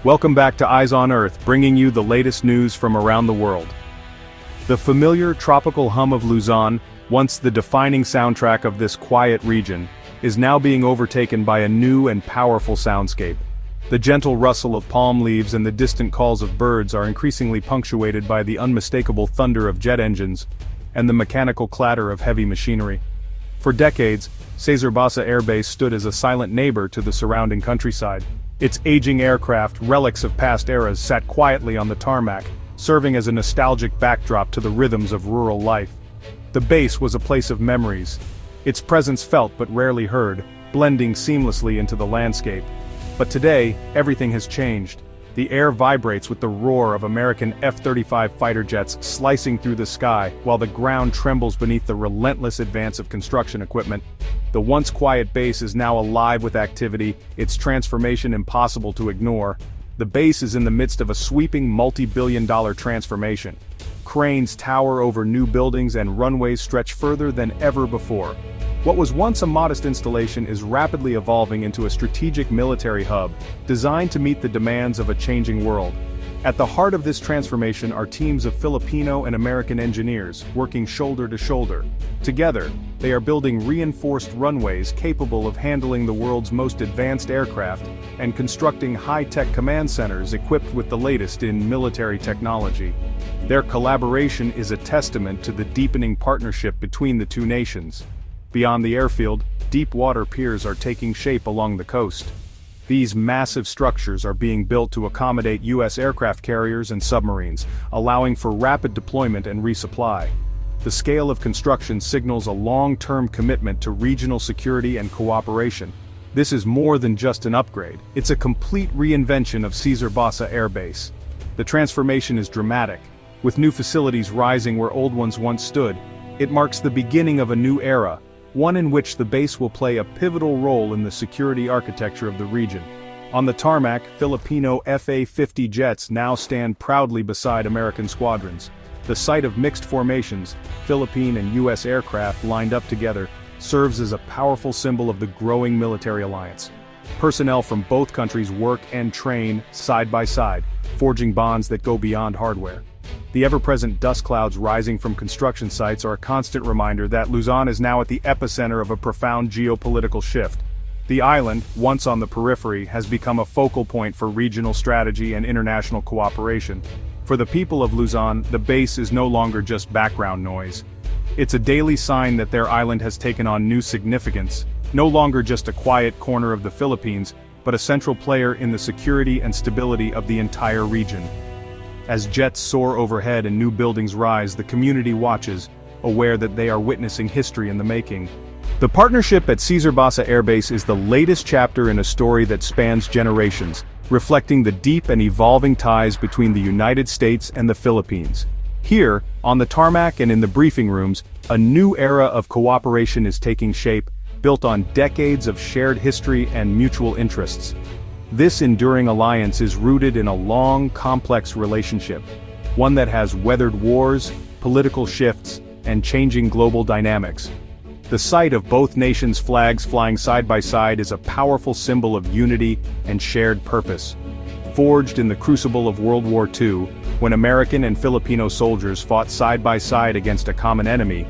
Welcome back to Eyes on Earth, bringing you the latest news from around the world. The familiar tropical hum of Luzon, once the defining soundtrack of this quiet region, is now being overtaken by a new and powerful soundscape. The gentle rustle of palm leaves and the distant calls of birds are increasingly punctuated by the unmistakable thunder of jet engines and the mechanical clatter of heavy machinery. For decades, Cesar Basa Air Base stood as a silent neighbor to the surrounding countryside. Its aging aircraft, relics of past eras, sat quietly on the tarmac, serving as a nostalgic backdrop to the rhythms of rural life. The base was a place of memories, its presence felt but rarely heard, blending seamlessly into the landscape. But today, everything has changed. The air vibrates with the roar of American F-35 fighter jets slicing through the sky, while the ground trembles beneath the relentless advance of construction equipment. The once quiet base is now alive with activity, its transformation impossible to ignore. The base is in the midst of a sweeping multi-billion-dollar transformation. Cranes tower over new buildings and runways stretch further than ever before. What was once a modest installation is rapidly evolving into a strategic military hub, designed to meet the demands of a changing world. At the heart of this transformation are teams of Filipino and American engineers, working shoulder to shoulder. Together, they are building reinforced runways capable of handling the world's most advanced aircraft, and constructing high-tech command centers equipped with the latest in military technology. Their collaboration is a testament to the deepening partnership between the two nations. Beyond the airfield, deep water piers are taking shape along the coast. These massive structures are being built to accommodate U.S. aircraft carriers and submarines, allowing for rapid deployment and resupply. The scale of construction signals a long-term commitment to regional security and cooperation. This is more than just an upgrade, it's a complete reinvention of Cesar Basa Air Base. The transformation is dramatic, with new facilities rising where old ones once stood. It marks the beginning of a new era, one in which the base will play a pivotal role in the security architecture of the region. On the tarmac, Filipino FA-50 jets now stand proudly beside American squadrons. The sight of mixed formations, Philippine and U.S. aircraft lined up together, serves as a powerful symbol of the growing military alliance. Personnel from both countries work and train side by side, forging bonds that go beyond hardware. The ever-present dust clouds rising from construction sites are a constant reminder that Luzon is now at the epicenter of a profound geopolitical shift. The island, once on the periphery, has become a focal point for regional strategy and international cooperation. For the people of Luzon, the base is no longer just background noise. It's a daily sign that their island has taken on new significance, no longer just a quiet corner of the Philippines, but a central player in the security and stability of the entire region. As jets soar overhead and new buildings rise, the community watches, aware that they are witnessing history in the making. The partnership at Cesar Basa Air Base is the latest chapter in a story that spans generations, reflecting the deep and evolving ties between the United States and the Philippines. Here, on the tarmac and in the briefing rooms, a new era of cooperation is taking shape, built on decades of shared history and mutual interests. This enduring alliance is rooted in a long, complex relationship, one that has weathered wars, political shifts, and changing global dynamics. The sight of both nations' flags flying side by side is a powerful symbol of unity and shared purpose. Forged in the crucible of World War II, when American and Filipino soldiers fought side by side against a common enemy,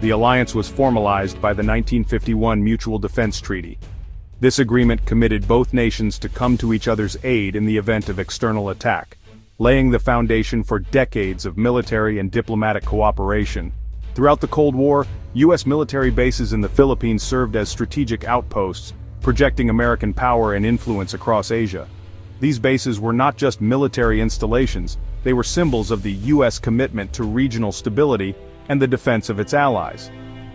the alliance was formalized by the 1951 Mutual Defense Treaty. This agreement committed both nations to come to each other's aid in the event of external attack, laying the foundation for decades of military and diplomatic cooperation. Throughout the Cold War, U.S. military bases in the Philippines served as strategic outposts, projecting American power and influence across Asia. These bases were not just military installations, they were symbols of the U.S. commitment to regional stability and the defense of its allies.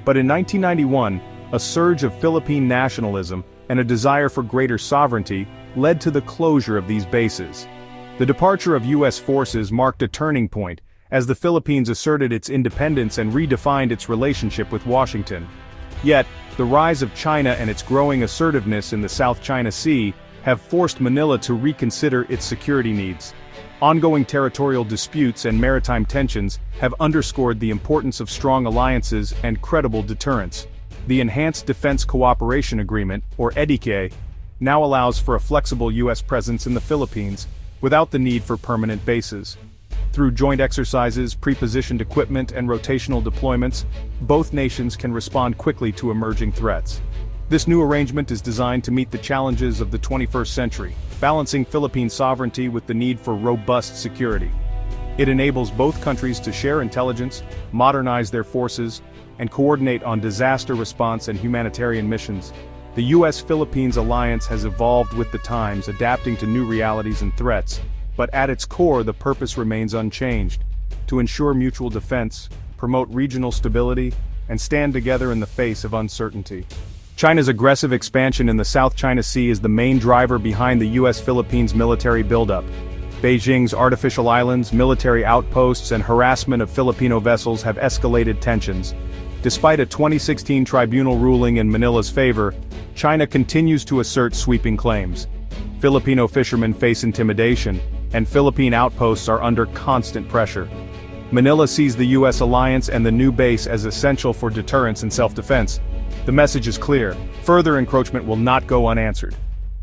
But in 1991, a surge of Philippine nationalism and a desire for greater sovereignty led to the closure of these bases. The departure of U.S. forces marked a turning point, as the Philippines asserted its independence and redefined its relationship with Washington. Yet, the rise of China and its growing assertiveness in the South China Sea have forced Manila to reconsider its security needs. Ongoing territorial disputes and maritime tensions have underscored the importance of strong alliances and credible deterrence. The Enhanced Defense Cooperation Agreement, or EDICE, now allows for a flexible U.S. presence in the Philippines, without the need for permanent bases. Through joint exercises, pre-positioned equipment, and rotational deployments, both nations can respond quickly to emerging threats. This new arrangement is designed to meet the challenges of the 21st century, balancing Philippine sovereignty with the need for robust security. It enables both countries to share intelligence, modernize their forces, and coordinate on disaster response and humanitarian missions. The U.S.-Philippines alliance has evolved with the times, adapting to new realities and threats, but at its core the purpose remains unchanged: to ensure mutual defense, promote regional stability, and stand together in the face of uncertainty. China's aggressive expansion in the South China Sea is the main driver behind the U.S.-Philippines military buildup. Beijing's artificial islands, military outposts, and harassment of Filipino vessels have escalated tensions. Despite a 2016 tribunal ruling in Manila's favor, China continues to assert sweeping claims. Filipino fishermen face intimidation, and Philippine outposts are under constant pressure. Manila sees the U.S. alliance and the new base as essential for deterrence and self-defense. The message is clear: further encroachment will not go unanswered.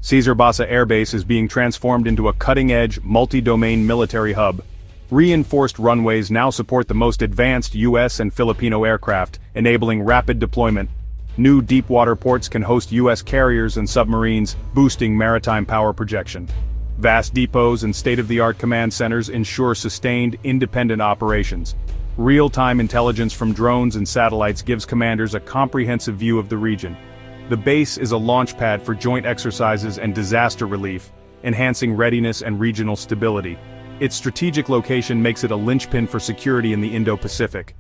Cesar Basa Air Base is being transformed into a cutting-edge, multi-domain military hub. Reinforced runways now support the most advanced U.S. and Filipino aircraft, enabling rapid deployment. New deep-water ports can host U.S. carriers and submarines, boosting maritime power projection. Vast depots and state-of-the-art command centers ensure sustained, independent operations. Real-time intelligence from drones and satellites gives commanders a comprehensive view of the region. The base is a launchpad for joint exercises and disaster relief, enhancing readiness and regional stability. Its strategic location makes it a linchpin for security in the Indo-Pacific.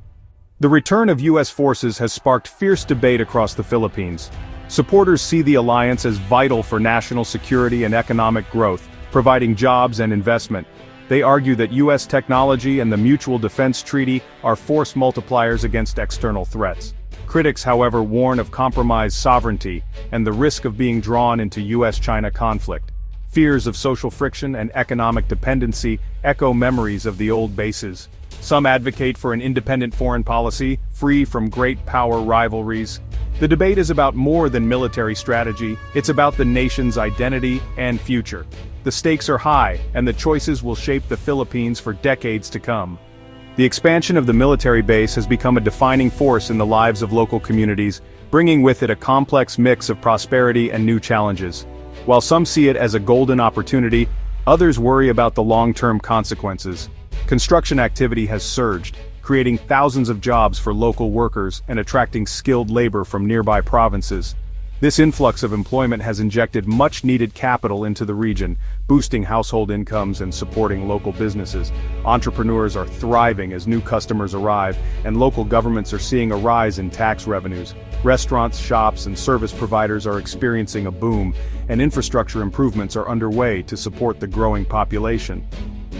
The return of U.S. forces has sparked fierce debate across the Philippines. Supporters see the alliance as vital for national security and economic growth, providing jobs and investment. They argue that U.S. technology and the Mutual Defense Treaty are force multipliers against external threats. Critics, however, warn of compromised sovereignty and the risk of being drawn into U.S.-China conflict. Fears of social friction and economic dependency echo memories of the old bases. Some advocate for an independent foreign policy, free from great power rivalries. The debate is about more than military strategy, it's about the nation's identity and future. The stakes are high, and the choices will shape the Philippines for decades to come. The expansion of the military base has become a defining force in the lives of local communities, bringing with it a complex mix of prosperity and new challenges. While some see it as a golden opportunity, others worry about the long-term consequences. Construction activity has surged, creating thousands of jobs for local workers and attracting skilled labor from nearby provinces. This influx of employment has injected much-needed capital into the region, boosting household incomes and supporting local businesses. Entrepreneurs are thriving as new customers arrive, and local governments are seeing a rise in tax revenues. Restaurants, shops, and service providers are experiencing a boom, and infrastructure improvements are underway to support the growing population.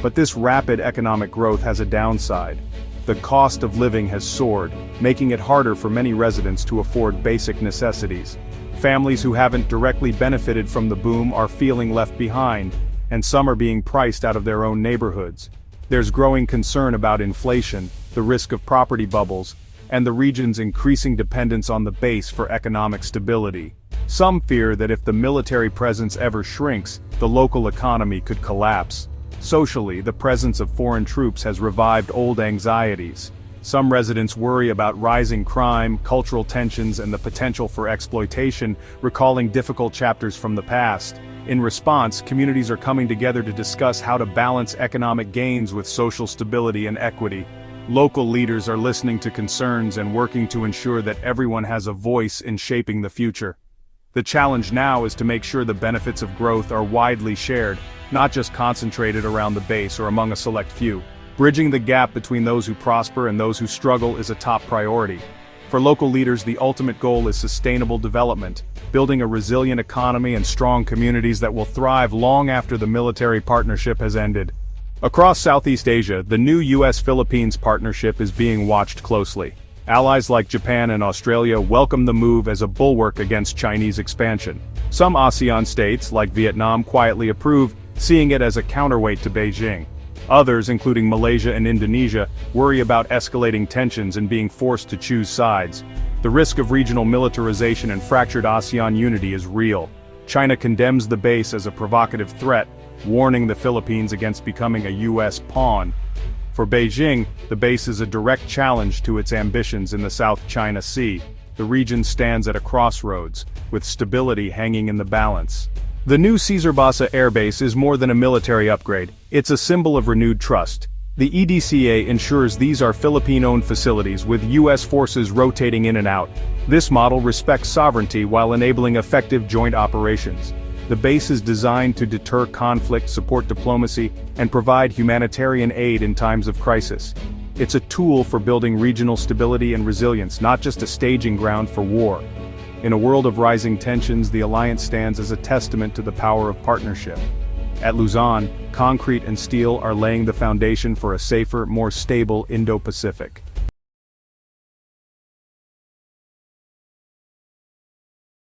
But this rapid economic growth has a downside. The cost of living has soared, making it harder for many residents to afford basic necessities. Families who haven't directly benefited from the boom are feeling left behind, and some are being priced out of their own neighborhoods. There's growing concern about inflation, the risk of property bubbles, and the region's increasing dependence on the base for economic stability. Some fear that if the military presence ever shrinks, the local economy could collapse. Socially, the presence of foreign troops has revived old anxieties. Some residents worry about rising crime, cultural tensions, and the potential for exploitation, recalling difficult chapters from the past. In response, communities are coming together to discuss how to balance economic gains with social stability and equity. Local leaders are listening to concerns and working to ensure that everyone has a voice in shaping the future. The challenge now is to make sure the benefits of growth are widely shared, not just concentrated around the base or among a select few. Bridging the gap between those who prosper and those who struggle is a top priority. For local leaders, the ultimate goal is sustainable development, building a resilient economy and strong communities that will thrive long after the military partnership has ended. Across Southeast Asia, the new U.S.-Philippines partnership is being watched closely. Allies like Japan and Australia welcome the move as a bulwark against Chinese expansion. Some ASEAN states, like Vietnam, quietly approve, seeing it as a counterweight to Beijing. Others, including Malaysia and Indonesia, worry about escalating tensions and being forced to choose sides. The risk of regional militarization and fractured ASEAN unity is real. China condemns the base as a provocative threat, warning the Philippines against becoming a U.S. pawn. For Beijing, the base is a direct challenge to its ambitions in the South China Sea. The region stands at a crossroads, with stability hanging in the balance. The new Cesar Basa Air Base is more than a military upgrade, it's a symbol of renewed trust. The EDCA ensures these are Philippine-owned facilities with U.S. forces rotating in and out. This model respects sovereignty while enabling effective joint operations. The base is designed to deter conflict, support diplomacy, and provide humanitarian aid in times of crisis. It's a tool for building regional stability and resilience, not just a staging ground for war. In a world of rising tensions, the alliance stands as a testament to the power of partnership. At Luzon, concrete and steel are laying the foundation for a safer, more stable Indo-Pacific.